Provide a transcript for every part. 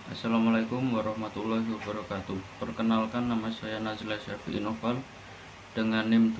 Assalamualaikum warahmatullahi wabarakatuh. Perkenalkan, nama saya Nazila Syafi Inoval dengan NIM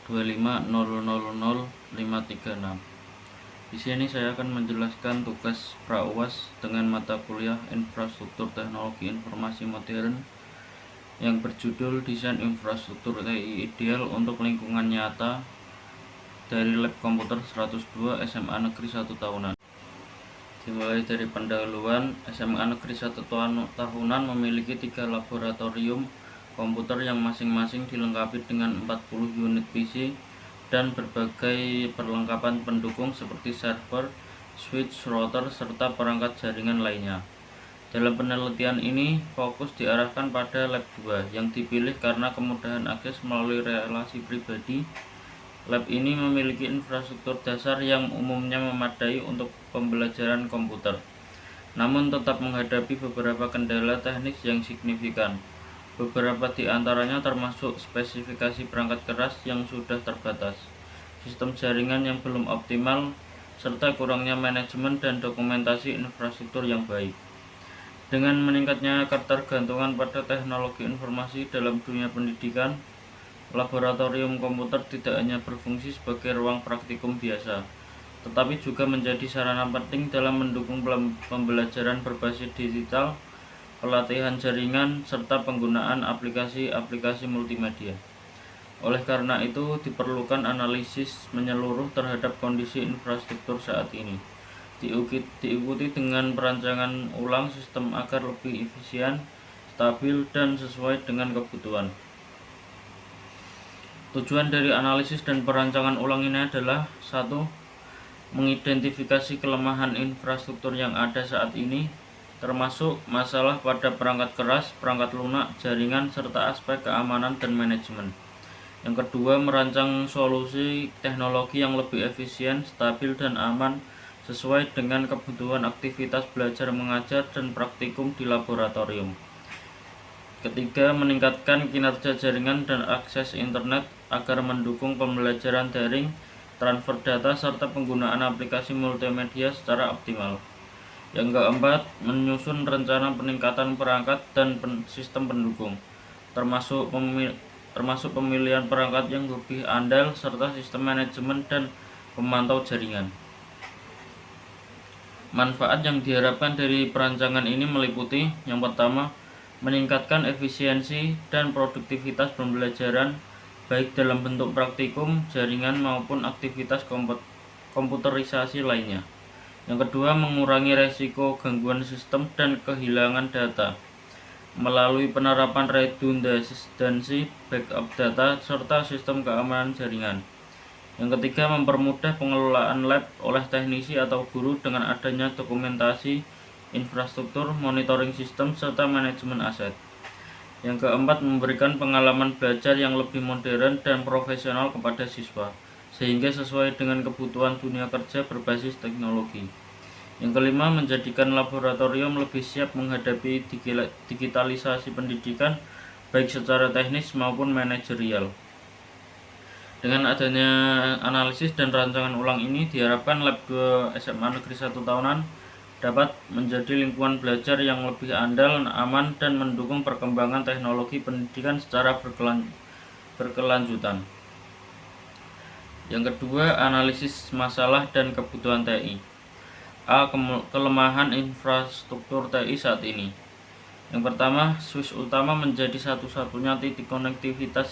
24125000536. Di sini saya akan menjelaskan tugas pra-UAS dengan mata kuliah Infrastruktur Teknologi Informasi Modern yang berjudul Desain Infrastruktur TI Ideal untuk Lingkungan Nyata dari Lab Komputer 102 SMA Negeri 1 Tahunan. Dimulai dari pendahuluan, SMA Negeri 1 Tahunan memiliki 3 laboratorium komputer yang masing-masing dilengkapi dengan 40 unit PC dan berbagai perlengkapan pendukung seperti server, switch, router, serta perangkat jaringan lainnya. Dalam penelitian ini, fokus diarahkan pada Lab 2 yang dipilih karena kemudahan akses melalui relasi pribadi. Lab ini memiliki infrastruktur dasar yang umumnya memadai untuk pembelajaran komputer, namun tetap menghadapi beberapa kendala teknis yang signifikan. Beberapa di antaranya termasuk spesifikasi perangkat keras yang sudah terbatas, sistem jaringan yang belum optimal, serta kurangnya manajemen dan dokumentasi infrastruktur yang baik. Dengan meningkatnya ketergantungan pada teknologi informasi dalam dunia pendidikan, laboratorium komputer tidak hanya berfungsi sebagai ruang praktikum biasa, tetapi juga menjadi sarana penting dalam mendukung pembelajaran berbasis digital, pelatihan jaringan, serta penggunaan aplikasi-aplikasi multimedia. Oleh karena itu, diperlukan analisis menyeluruh terhadap kondisi infrastruktur saat ini, diikuti dengan perancangan ulang sistem agar lebih efisien, stabil, dan sesuai dengan kebutuhan. Tujuan dari analisis dan perancangan ulang ini adalah: 1. Mengidentifikasi kelemahan infrastruktur yang ada saat ini, termasuk masalah pada perangkat keras, perangkat lunak, jaringan, serta aspek keamanan dan manajemen. Yang kedua, merancang solusi teknologi yang lebih efisien, stabil, dan aman sesuai dengan kebutuhan aktivitas belajar mengajar dan praktikum di laboratorium. Ketiga, meningkatkan kinerja jaringan dan akses internet agar mendukung pembelajaran daring, transfer data, serta penggunaan aplikasi multimedia secara optimal. Yang keempat, menyusun rencana peningkatan perangkat dan sistem pendukung, termasuk pemilihan perangkat yang lebih andal serta sistem manajemen dan pemantau jaringan. Manfaat yang diharapkan dari perancangan ini meliputi: yang pertama, meningkatkan efisiensi dan produktivitas pembelajaran baik dalam bentuk praktikum, jaringan maupun aktivitas komputerisasi lainnya. Yang kedua, mengurangi resiko gangguan sistem dan kehilangan data melalui penerapan redundansi, backup data, serta sistem keamanan jaringan. Yang ketiga, mempermudah pengelolaan lab oleh teknisi atau guru dengan adanya dokumentasi infrastruktur, monitoring sistem, serta manajemen aset. Yang keempat, memberikan pengalaman belajar yang lebih modern dan profesional kepada siswa, sehingga sesuai dengan kebutuhan dunia kerja berbasis teknologi. Yang kelima, menjadikan laboratorium lebih siap menghadapi digitalisasi pendidikan, baik secara teknis maupun manajerial. Dengan adanya analisis dan rancangan ulang ini, diharapkan Lab 2 SMA Negeri 1 Tahunan dapat menjadi lingkungan belajar yang lebih andal, aman, dan mendukung perkembangan teknologi pendidikan secara berkelanjutan. Yang kedua, analisis masalah dan kebutuhan TI. A. Kelemahan infrastruktur TI saat ini. Yang pertama, switch utama menjadi satu-satunya titik konektivitas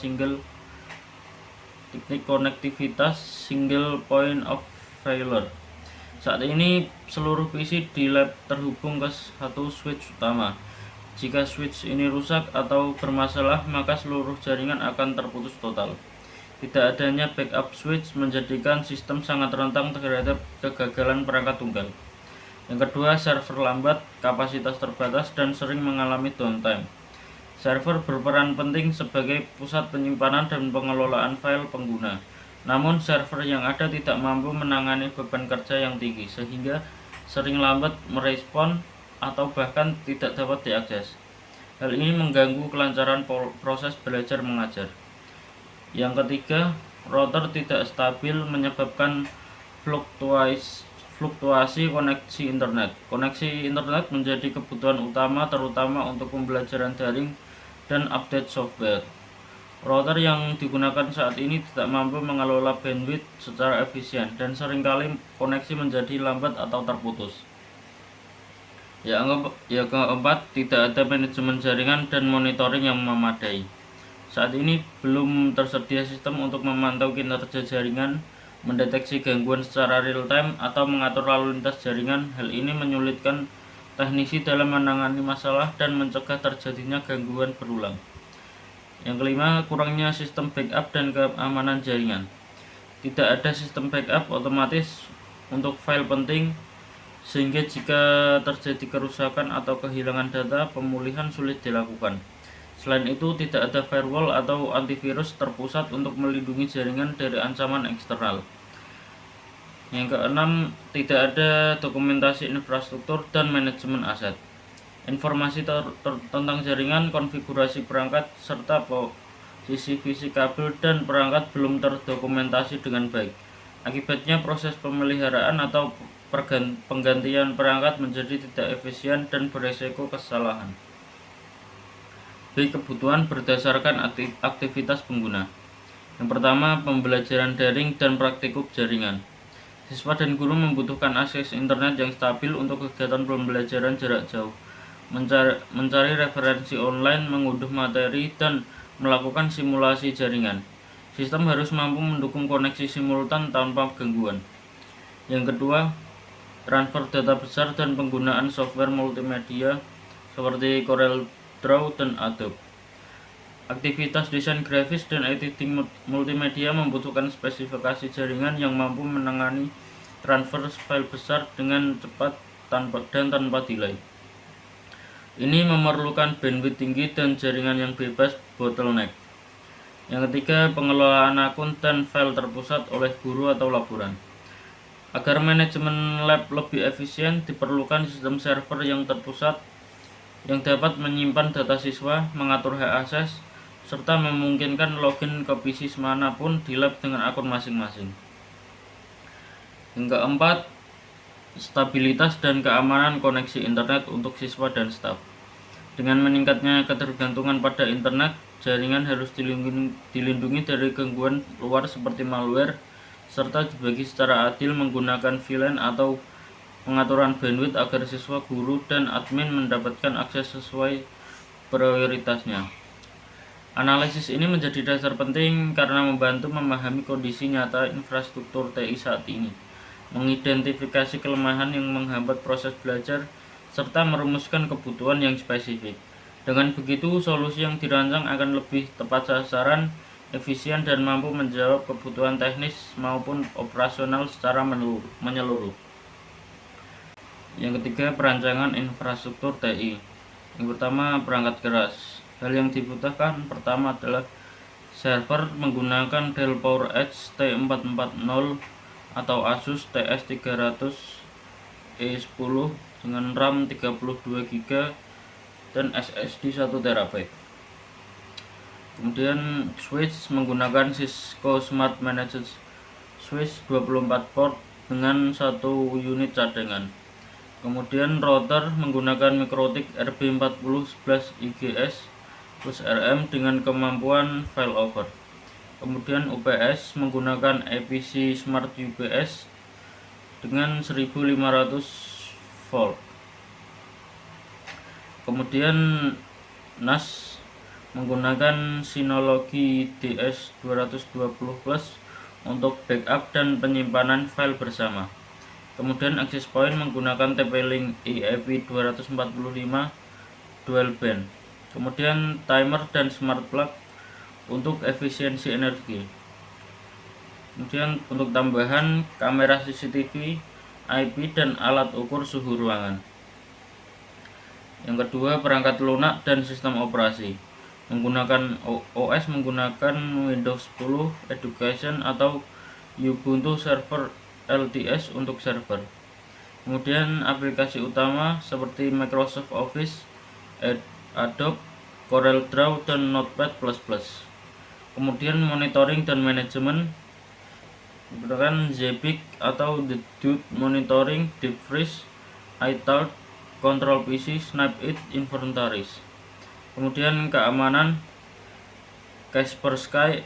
single point of failure. Saat ini seluruh PC di lab terhubung ke satu switch utama. Jika switch ini rusak atau bermasalah, maka seluruh jaringan akan terputus total. Tidak adanya backup switch menjadikan sistem sangat rentan terhadap kegagalan perangkat tunggal. Yang kedua, server lambat, kapasitas terbatas, dan sering mengalami downtime. Server berperan penting sebagai pusat penyimpanan dan pengelolaan file pengguna. Namun, server yang ada tidak mampu menangani beban kerja yang tinggi, sehingga sering lambat merespon atau bahkan tidak dapat diakses. Hal ini mengganggu kelancaran proses belajar mengajar. Yang ketiga, router tidak stabil menyebabkan fluktuasi koneksi internet. Koneksi internet menjadi kebutuhan utama terutama untuk pembelajaran daring dan update software. Router yang digunakan saat ini tidak mampu mengelola bandwidth secara efisien dan seringkali koneksi menjadi lambat atau terputus. Yang keempat, tidak ada manajemen jaringan dan monitoring yang memadai. Saat ini belum tersedia sistem untuk memantau kinerja jaringan, mendeteksi gangguan secara real-time, atau mengatur lalu lintas jaringan. Hal ini menyulitkan teknisi dalam menangani masalah dan mencegah terjadinya gangguan berulang. Yang kelima, kurangnya sistem backup dan keamanan jaringan. Tidak ada sistem backup otomatis untuk file penting, sehingga jika terjadi kerusakan atau kehilangan data, pemulihan sulit dilakukan. Selain itu, tidak ada firewall atau antivirus terpusat untuk melindungi jaringan dari ancaman eksternal. Yang keenam, tidak ada dokumentasi infrastruktur dan manajemen aset. Informasi tentang jaringan, konfigurasi perangkat, serta posisi fisik kabel dan perangkat belum terdokumentasi dengan baik. Akibatnya, proses pemeliharaan atau penggantian perangkat menjadi tidak efisien dan beresiko kesalahan. B. Kebutuhan berdasarkan aktivitas pengguna. Yang pertama, pembelajaran daring dan praktikum jaringan. Siswa dan guru membutuhkan akses internet yang stabil untuk kegiatan pembelajaran jarak jauh, mencari referensi online, mengunduh materi, dan melakukan simulasi jaringan. Sistem harus mampu mendukung koneksi simultan tanpa gangguan. Yang kedua, transfer data besar dan penggunaan software multimedia seperti CorelDRAW dan Adobe. Aktivitas desain grafis dan editing multimedia membutuhkan spesifikasi jaringan yang mampu menangani transfer file besar dengan cepat dan tanpa delay. Ini memerlukan bandwidth tinggi dan jaringan yang bebas bottleneck. Yang ketiga, pengelolaan akun dan file terpusat oleh guru atau laboran. Agar manajemen lab lebih efisien, diperlukan sistem server yang terpusat yang dapat menyimpan data siswa, mengatur hak akses, serta memungkinkan login ke PC manapun di lab dengan akun masing-masing. Yang keempat, stabilitas dan keamanan koneksi internet untuk siswa dan staf. Dengan meningkatnya ketergantungan pada internet, jaringan harus dilindungi dari gangguan luar seperti malware, serta dibagi secara adil menggunakan VLAN atau pengaturan bandwidth agar siswa, guru, dan admin mendapatkan akses sesuai prioritasnya. Analisis ini menjadi dasar penting karena membantu memahami kondisi nyata infrastruktur TI saat ini, mengidentifikasi kelemahan yang menghambat proses belajar, serta merumuskan kebutuhan yang spesifik. Dengan begitu, solusi yang dirancang akan lebih tepat sasaran, efisien, dan mampu menjawab kebutuhan teknis maupun operasional secara menyeluruh. Yang ketiga, perancangan infrastruktur TI. Yang pertama, perangkat keras. Hal yang dibutuhkan pertama adalah server menggunakan Dell PowerEdge T440 atau Asus TS300E10 dengan RAM 32GB dan SSD 1 TB. Kemudian switch menggunakan Cisco Smart Managed Switch 24 port dengan 1 unit cadangan. Kemudian router menggunakan MikroTik RB4011 IGS plus RM dengan kemampuan failover. Kemudian UPS menggunakan EPC Smart UPS dengan 1500 volt. Kemudian NAS menggunakan Synology DS220 Plus untuk backup dan penyimpanan file bersama. Kemudian access point menggunakan TP-Link EIP245 dual band. Kemudian timer dan smart plug untuk efisiensi energi. Kemudian untuk tambahan, kamera CCTV, IP, dan alat ukur suhu ruangan. Yang kedua, perangkat lunak dan sistem operasi. Menggunakan OS menggunakan Windows 10 Education atau Ubuntu Server LTS untuk server. Kemudian aplikasi utama seperti Microsoft Office, Adobe, CorelDRAW, dan Notepad++. Kemudian monitoring dan manajemen menggunakan ZBIC atau The Dude Monitoring, Deep Freeze, iTalk, Control PC, Snap-it, Inventaries. Kemudian keamanan Kaspersky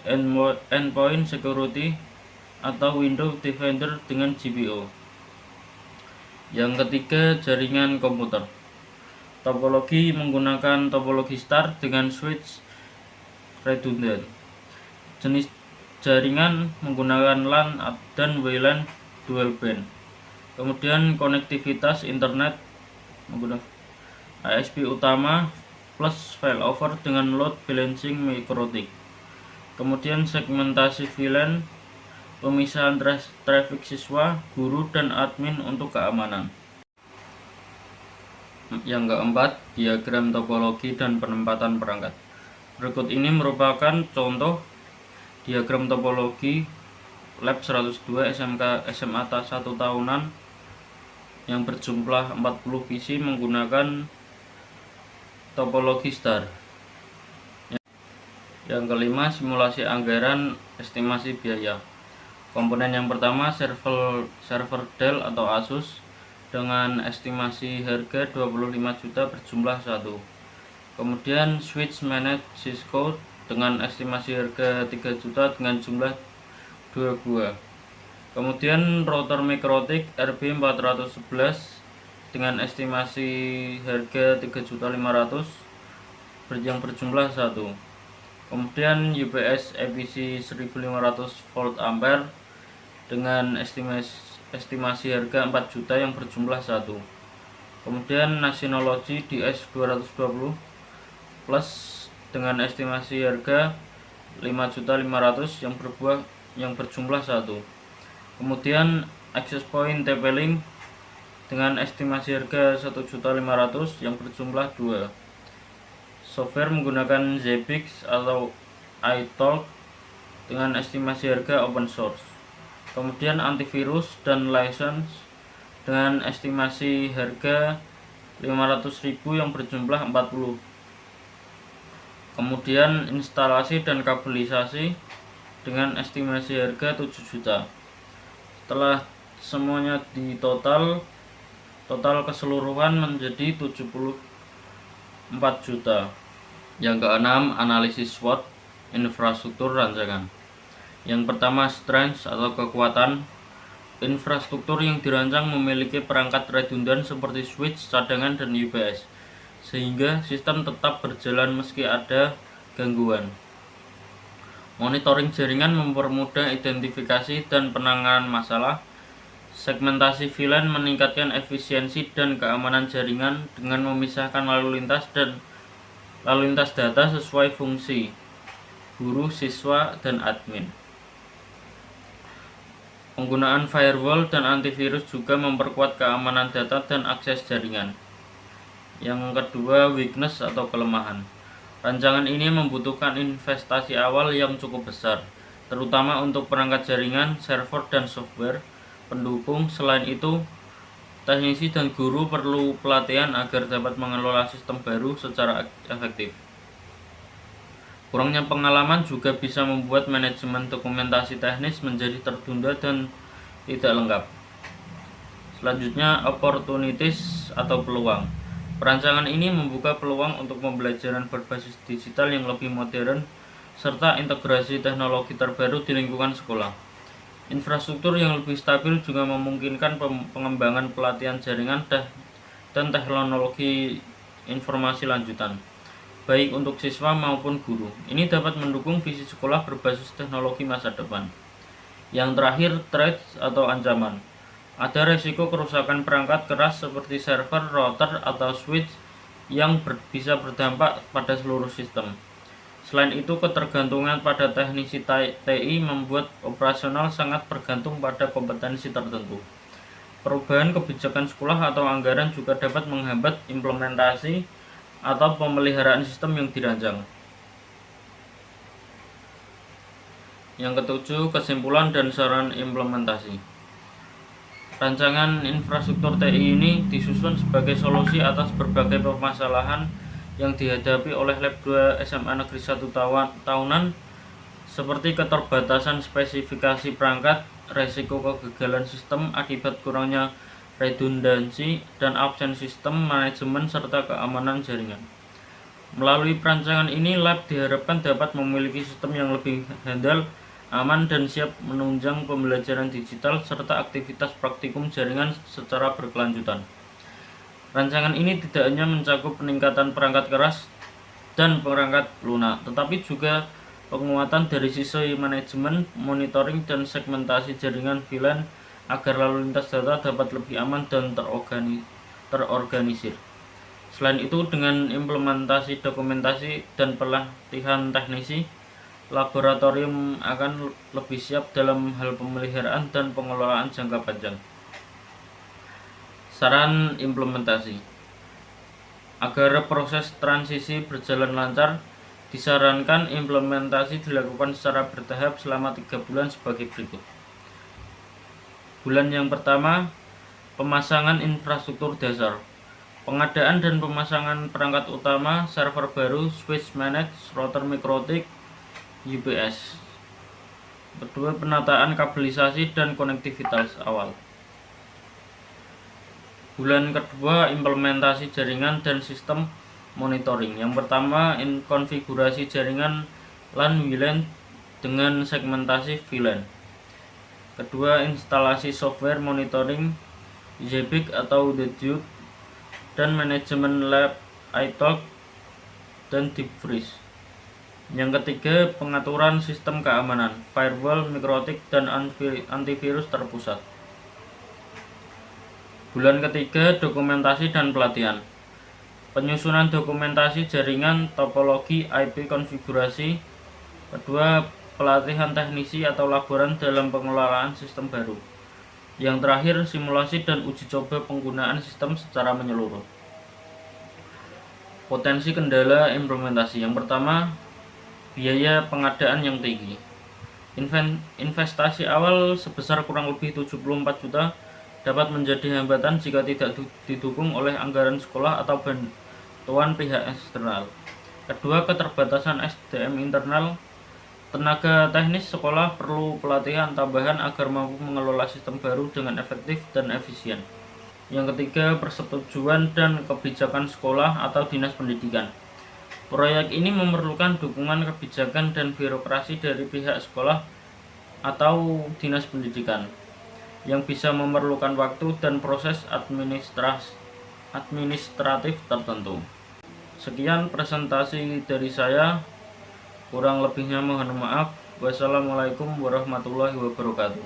Endpoint Security atau Windows Defender dengan GPO. Yang ketiga, jaringan komputer. Topologi menggunakan topologi star dengan switch redundant. Jenis jaringan menggunakan LAN dan WLAN dual band. Kemudian konektivitas internet menggunakan ISP utama plus failover dengan load balancing mikrotik. Kemudian segmentasi VLAN, pemisahan traffic siswa, guru, dan admin untuk keamanan. Yang keempat, diagram topologi dan penempatan perangkat. Berikut ini merupakan contoh diagram topologi Lab 102 SMK SMA 1 tahunan yang berjumlah 40 PC menggunakan topologi star. Yang kelima, simulasi anggaran estimasi biaya. Komponen yang pertama, server Dell atau Asus dengan estimasi harga 25 juta berjumlah 1. Kemudian switch manage Cisco dengan estimasi harga 3 juta dengan jumlah 2 buah. Kemudian router mikrotik RB411 dengan estimasi harga 3.500.000 yang berjumlah 1. Kemudian UPS EPC 1500 volt ampere dengan estimasi harga 4 juta yang berjumlah 1. Kemudian Nationology DS220 plus dengan estimasi harga 5.500.000 yang berjumlah 1. Kemudian access point TP-Link dengan estimasi harga 1.500.000 yang berjumlah 2. Software menggunakan ZBIC atau iTalk dengan estimasi harga open source. Kemudian antivirus dan license dengan estimasi harga 500.000 yang berjumlah 40. Kemudian instalasi dan kabelisasi dengan estimasi harga 7 juta. Setelah semuanya total keseluruhan menjadi 74 juta. Yang keenam, analisis SWOT infrastruktur rancangan. Yang pertama, strength atau kekuatan. Infrastruktur yang dirancang memiliki perangkat redundan seperti switch, cadangan, dan UPS, sehingga sistem tetap berjalan meski ada gangguan. Monitoring jaringan mempermudah identifikasi dan penanganan masalah. Segmentasi VLAN meningkatkan efisiensi dan keamanan jaringan dengan memisahkan lalu lintas data sesuai fungsi guru, siswa, dan admin. Penggunaan firewall dan antivirus juga memperkuat keamanan data dan akses jaringan. Yang kedua, weakness atau kelemahan. Rancangan ini membutuhkan investasi awal yang cukup besar, terutama untuk perangkat jaringan, server, dan software pendukung. Selain itu, teknisi dan guru perlu pelatihan agar dapat mengelola sistem baru secara efektif. Kurangnya pengalaman juga bisa membuat manajemen dokumentasi teknis menjadi tertunda dan tidak lengkap. Selanjutnya, opportunities atau peluang. Perancangan ini membuka peluang untuk pembelajaran berbasis digital yang lebih modern serta integrasi teknologi terbaru di lingkungan sekolah. Infrastruktur yang lebih stabil juga memungkinkan pengembangan pelatihan jaringan dan teknologi informasi lanjutan, baik untuk siswa maupun guru. Ini dapat mendukung visi sekolah berbasis teknologi masa depan. Yang terakhir, threats atau ancaman. Ada resiko kerusakan perangkat keras seperti server, router, atau switch yang bisa berdampak pada seluruh sistem. Selain itu, ketergantungan pada teknisi TI membuat operasional sangat bergantung pada kompetensi tertentu. Perubahan kebijakan sekolah atau anggaran juga dapat menghambat implementasi atau pemeliharaan sistem yang dirancang. Yang ketujuh, kesimpulan dan saran implementasi. Rancangan infrastruktur TI ini disusun sebagai solusi atas berbagai permasalahan yang dihadapi oleh Lab 2 SMA Negeri 1 tahunan, seperti keterbatasan spesifikasi perangkat, resiko kegagalan sistem akibat kurangnya redundansi dan absen sistem manajemen serta keamanan jaringan. Melalui perancangan ini, lab diharapkan dapat memiliki sistem yang lebih handal, aman, dan siap menunjang pembelajaran digital serta aktivitas praktikum jaringan secara berkelanjutan. Rancangan ini tidak hanya mencakup peningkatan perangkat keras dan perangkat lunak, tetapi juga penguatan dari sisi manajemen, monitoring, dan segmentasi jaringan VLAN agar lalu lintas data dapat lebih aman dan terorganisir. Selain itu, dengan implementasi dokumentasi dan pelatihan teknisi, laboratorium akan lebih siap dalam hal pemeliharaan dan pengelolaan jangka panjang. Saran implementasi: agar proses transisi berjalan lancar, disarankan implementasi dilakukan secara bertahap selama 3 bulan sebagai berikut. Bulan yang pertama, pemasangan infrastruktur dasar, pengadaan dan pemasangan perangkat utama, server baru, switch manage, router mikrotik, UPS. Kedua, penataan kabelisasi dan konektivitas awal. Bulan kedua, implementasi jaringan dan sistem monitoring. Yang pertama, konfigurasi jaringan LAN WLAN dengan segmentasi VLAN. Kedua, instalasi software monitoring Zabbix atau Dedup dan manajemen lab iTalk dan DeepFreeze. Yang ketiga, pengaturan sistem keamanan, firewall, mikrotik, dan antivirus terpusat. Bulan ketiga, dokumentasi dan pelatihan. Penyusunan dokumentasi jaringan, topologi, IP konfigurasi. Kedua, pelatihan teknisi atau laboran dalam pengelolaan sistem baru. Yang terakhir, simulasi dan uji coba penggunaan sistem secara menyeluruh. Potensi kendala implementasi. Yang pertama, biaya pengadaan yang tinggi. Investasi awal sebesar kurang lebih 74 juta dapat menjadi hambatan jika tidak didukung oleh anggaran sekolah atau bantuan pihak eksternal. Kedua, keterbatasan SDM internal. Tenaga teknis sekolah perlu pelatihan tambahan agar mampu mengelola sistem baru dengan efektif dan efisien. Yang ketiga, persetujuan dan kebijakan sekolah atau dinas pendidikan. Proyek ini memerlukan dukungan kebijakan dan birokrasi dari pihak sekolah atau dinas pendidikan, yang bisa memerlukan waktu dan proses administratif tertentu. Sekian presentasi dari saya. Kurang lebihnya mohon maaf. Wassalamualaikum warahmatullahi wabarakatuh.